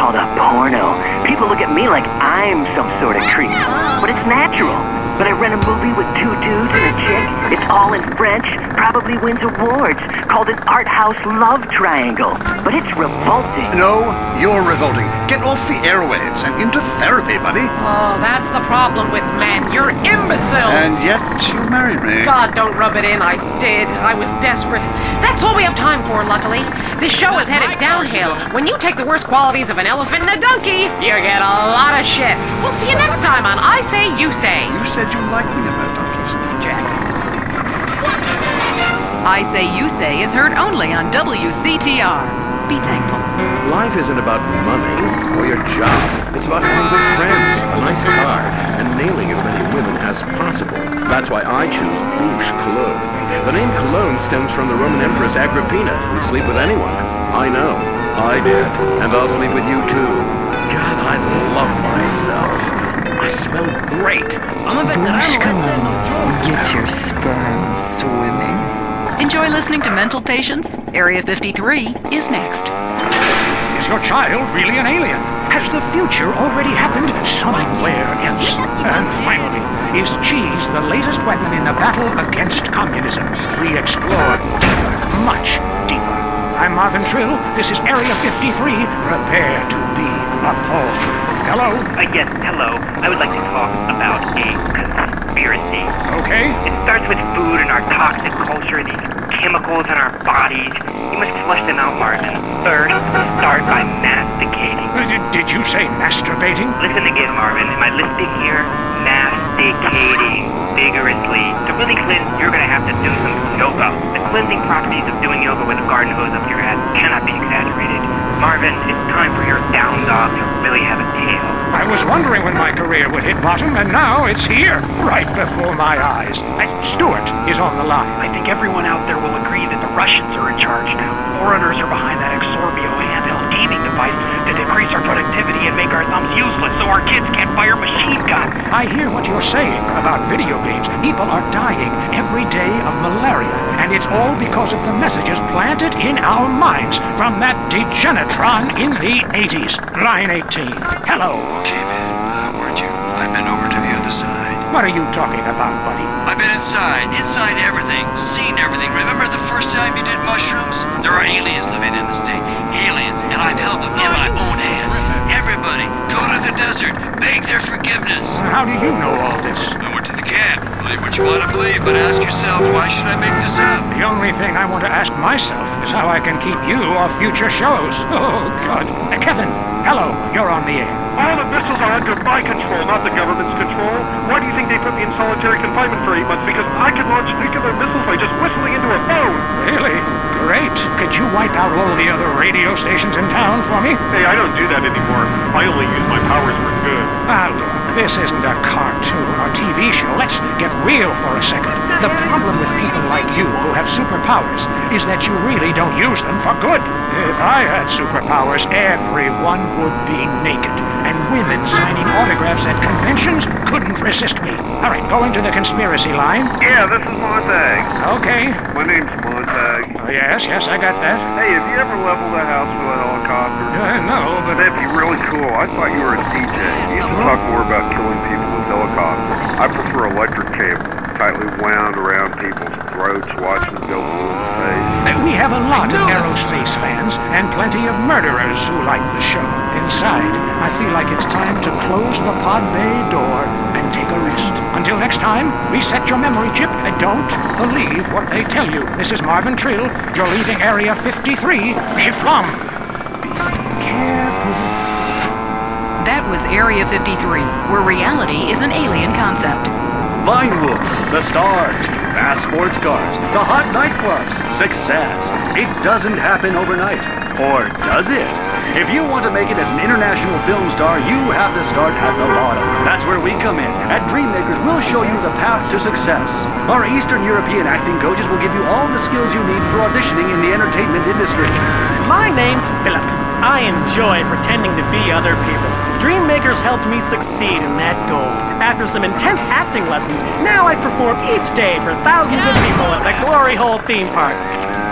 called a porno. People look at me like I'm some sort of creep. But it's natural. When I rent a movie with two dudes and a chick, it's all in French, probably wins awards, called an art house love triangle. But it's revolting. No, you're revolting. Get off the airwaves and into therapy, buddy. Oh, that's the problem with men. You're imbeciles. And yet you married me. God, don't rub it in. I did. I was desperate. That's all we have time for, luckily. This show is headed downhill. When you take the worst qualities of an elephant and a donkey, you get a lot of shit. We'll see you next time on I Say, You Say. You said you liked me about donkeys. Jackass. I Say You Say is heard only on WCTR. Be thankful. Life isn't about money or your job. It's about having good friends, a nice car, and nailing as many women as possible. That's why I choose Bouche Cologne. The name Cologne stems from the Roman Empress Agrippina, who'd sleep with anyone. I know. I did. And I'll sleep with you too. God, I love myself. I smell great. Bouche Cologne. Get your sperm swimming. Enjoy listening to Mental Patients. Area 53 is next. Is your child really an alien? Has the future already happened somewhere else? And finally, is cheese the latest weapon in the battle against communism? We explore deeper, much deeper. I'm Marvin Trill. This is Area 53. Prepare to be appalled. Hello? Yes, hello. I would like to talk about a conspiracy. Okay. It starts with food and our toxic culture, these chemicals in our bodies. You must flush them out, Marvin. First, start by masticating. Did you say masturbating? Listen again, Marvin. Am I listening here? Masticating vigorously. To really cleanse, you're going to have to do some yoga. The cleansing properties of doing yoga with a garden hose up your ass cannot be exaggerated. Marvin, it's time for your down dog to really have a tail. I was wondering when my career would hit bottom, and now it's here, right before my eyes. Stuart is on the line. I think everyone out there will agree that the Russians are in charge now. Foreigners are behind that Exorbio handheld gaming device to decrease our productivity and make our thumbs useless so our kids can't fire machine guns. I hear what you're saying about video games. People are dying every day of malaria, and it's all because of the messages planted in our minds from that degenitron in the 80s. Line 18. Hello. Okay, man. I warned you. I've been over to the other side. What are you talking about, buddy? I've been inside everything, seen everything. Remember the first time you did mushrooms? There are aliens living in the state. Aliens, and I've held them in my own hands. Everybody, go to the desert, beg their forgiveness. How do you know all this? I went to the camp. Believe what you want to believe, but ask yourself, why should I make this up? The only thing I want to ask myself is how I can keep you off future shows. Oh, God. Kevin, hello. You're on the air. All the missiles are under my control, not the government's control. Why do you think they put me in solitary confinement for 8 months? Because I can launch nuclear missiles by just whistling into a phone. Really? Great. Could you wipe out all the other radio stations in town for me? Hey, I don't do that anymore. I only use my powers for good. Ah, look, this isn't a cartoon or TV show. Let's get real for a second. The problem with people like you who have superpowers is that you really don't use them for good. If I had superpowers, everyone would be naked. And women signing autographs at conventions couldn't resist me. All right, going to the conspiracy line. Yeah, this is Montag. Okay. My name's Montag. Oh, yes, I got that. Hey, have you ever leveled a house with a helicopter? No, but... That'd be really cool. I thought you were a DJ. You should talk more about killing people with helicopters. I prefer electric cable, tightly wound around people's throats, watching them go blue in the face. We have a lot of aerospace fans and plenty of murderers who like the show. Inside, I feel like it's time to close the pod bay door and take a rest. Until next time, reset your memory chip and don't believe what they tell you. This is Marvin Trill. You're leaving Area 53. Hiflum. Be careful. That was Area 53, where reality is an alien concept. Vinewood, the stars, fast sports cars, the hot nightclubs, success. It doesn't happen overnight. Or does it? If you want to make it as an international film star, you have to start at the bottom. That's where we come in. At Dreammakers, we'll show you the path to success. Our Eastern European acting coaches will give you all the skills you need for auditioning in the entertainment industry. My name's Philip. I enjoy pretending to be other people. Dreammakers helped me succeed in that goal. After some intense acting lessons, now I perform each day for thousands of people at the Glory Hole theme park.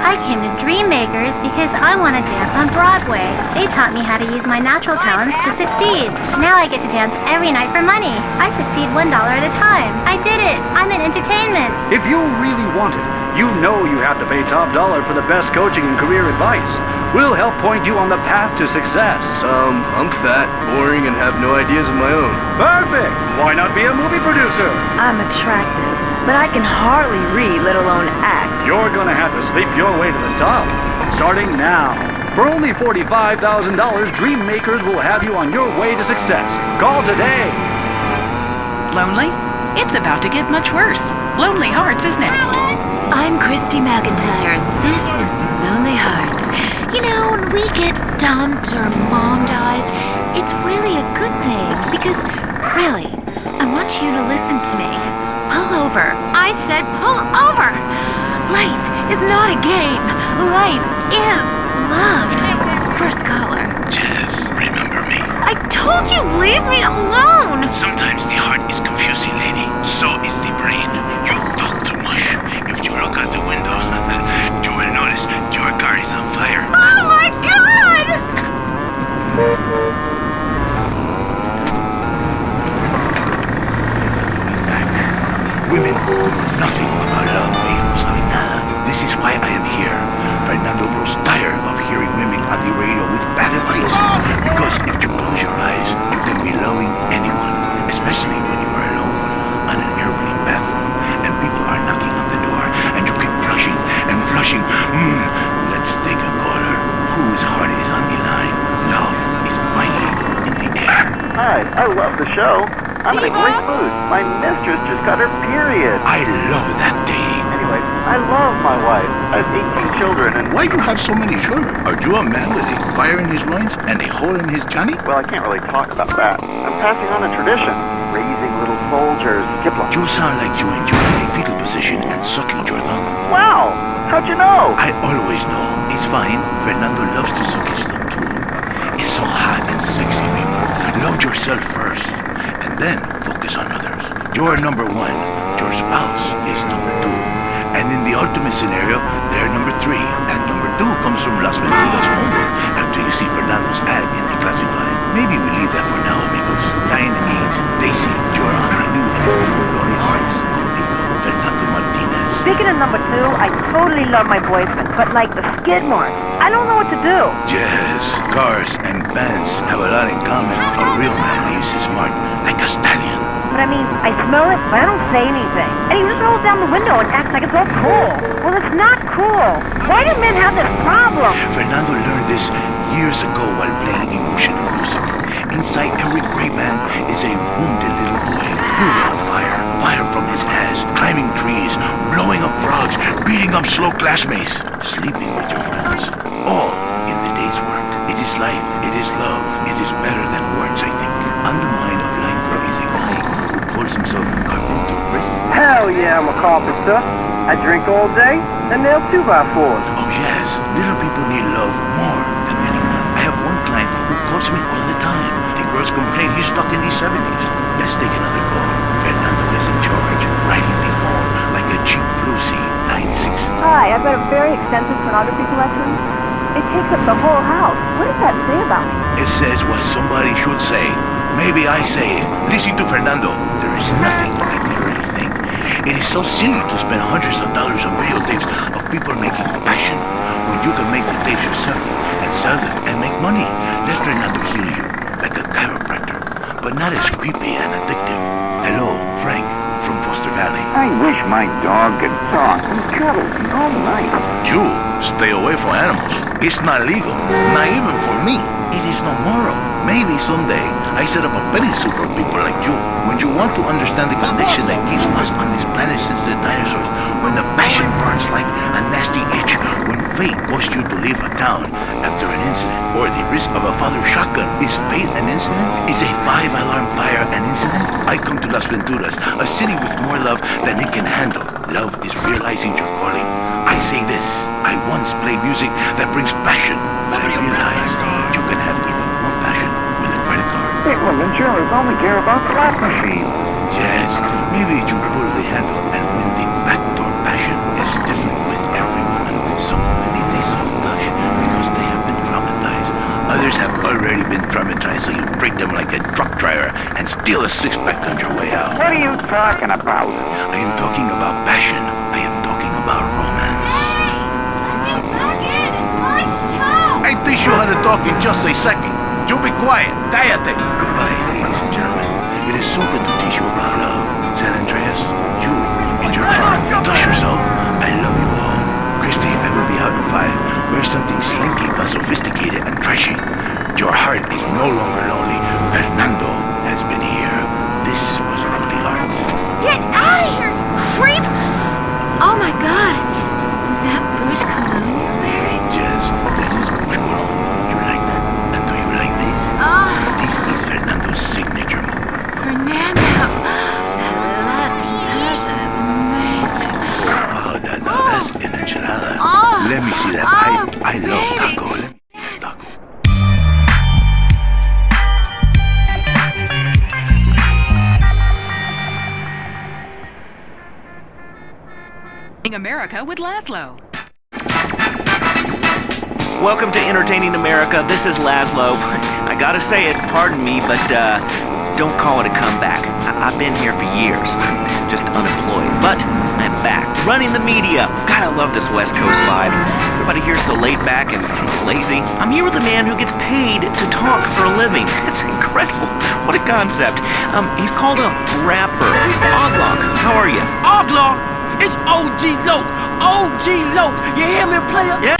I came to Dream Makers because I want to dance on Broadway. They taught me how to use my natural talents to succeed. Now I get to dance every night for money. I succeed $1 at a time. I did it. I'm in entertainment. If you really want it, you know you have to pay top dollar for the best coaching and career advice. We'll help point you on the path to success. I'm fat, boring, and have no ideas of my own. Perfect! Why not be a movie producer? I'm attractive, but I can hardly read, let alone act. You're gonna have to sleep your way to the top. Starting now. For only $45,000, Dream Makers will have you on your way to success. Call today. Lonely? It's about to get much worse. Lonely Hearts is next. I'm Christy McIntyre. This is Lonely Hearts. You know, when we get dumped or mom dies, it's really a good thing. Because, really, I want you to listen to me. Pull over. I said pull over. Life is not a game. Life is love. First caller. Jess, remember me? I told you, leave me alone. Sometimes the heart is confusing, lady. So is the brain. You talk too much. If you look out the window, you will notice your car is on fire. Oh my God! He's back. Women know nothing about love. Ellos no saben nada. This is why I am here. Fernando grows tired of hearing women on the radio with bad advice. Because if you close your eyes, you can be loving anyone, especially when you are alone on an airplane bathroom and people are knocking on the door and you keep flushing and flushing. Let's take a caller whose heart is on the line. Love is finally in the air. Hi, I love the show. I'm in a great mood. My mistress just got her period. I love that day. Anyway, I love my wife. I have 18 children and... Why you have so many children? Are you a man with a fire in his loins and a hole in his Johnny? Well, I can't really talk about that. I'm passing on a tradition. Raising little soldiers. Diplo. You sound like you enjoy a fetal position and sucking your thumb. Wow! How'd you know? I always know. It's fine. Fernando loves to suck his thumb too. It's so hot and sexy, baby. Love yourself first, and then focus on others. You're number one. Your spouse is number two. And in the ultimate scenario, they're number three. And number two comes from Las Venturas phone book after you see Fernando's ad in the classified. Maybe we leave that for now, amigos. Line 8. Daisy, you're on the new and more Lonely Hearts. Conmigo, Fernando Martinez. Speaking of number two, I totally love my boyfriend, but like the skid marks, I don't know what to do. Yes, cars and bands have a lot in common. A real man leaves his mark like a stallion. But I mean, I smell it, but I don't say anything. And he just rolls down the window and acts like it's all cool. Well, it's not cool. Why do men have this problem? Fernando learned this years ago while playing emotional music. Inside every great man is a wounded little boy full of fire. Fire from his ass, climbing trees, blowing up frogs, beating up slow classmates, sleeping with your friends. All in the day's work. It is life. It is love. It is better than words, I think. On the mind of line 4 is a guy who calls himself Carpenter Chris. Hell yeah, I'm a carpenter. I drink all day and nail 2x4s. Oh yes, little people need love more than anyone. I have one client who calls me all the time. The girls complain he's stuck in the 70s. Let's take another call. Fernando is in charge, riding the phone like a cheap Lucy. Line 6. Hi, I've got a very extensive pornography collection. It takes up the whole house. What does that say about me? It says what somebody should say. Maybe I say it. Listen to Fernando. There is nothing like the early thing. It is so silly to spend hundreds of dollars on videotapes of people making passion when you can make the tapes yourself and sell them and make money. Let Fernando heal you like a chiropractor, but not as creepy and addictive. Hello, Frank from Foster Valley. I wish my dog could talk and cuddle me all night. You stay away from animals. It's not legal, not even for me. It is no moral. Maybe someday I set up a petting zoo for people like you. When you want to understand the connection that keeps us on this planet since the dinosaurs, when the passion burns like a nasty itch, when fate caused you to leave a town after an incident, or the risk of a father's shotgun, is fate an incident? Is a 5-alarm fire an incident? I come to Las Venturas, a city with more love than it can handle. Love is realizing your calling. I say this, I once played music that brings passion, but I realize you can have even more passion with a credit card. Big women jurors only care about slot machines. Yes, maybe you pull the handle and win the backdoor passion is different with every woman. Some women steal a six-pack on your way out. What are you talking about? I am talking about passion. I am talking about romance. I teach you how to talk in just a second. You be quiet. Cállate. Goodbye, ladies and gentlemen. It is so good to teach you about love. San Andreas, you and your car. Touch yourself. I love you all. Christy, I will be out in 5. Wear something slinky but sophisticated and trashy. Your heart is no longer lonely. Fernando has been here. This was Lonely Hearts. Get out of here, creep! Oh my god, is that Bush cologne you're wearing? Yes, that is Bush cologne. You like that? And do you like this? Oh. This is Fernando's signature move. Fernando, that love passion is amazing. Oh, that's an enchilada. Oh. Let me see that. I love taco. Let me see that taco. America with Laszlo. Welcome to Entertaining America. This is Laszlo. I gotta say it, pardon me, but don't call it a comeback. I've been here for years, just unemployed. But I'm back, running the media. God, I love this West Coast vibe. Everybody here's so laid back and lazy. I'm here with a man who gets paid to talk for a living. It's incredible. What a concept. He's called a rapper. Oglok, how are you? Oglok? It's OG Loke. OG Loke. You hear me, player? Yeah.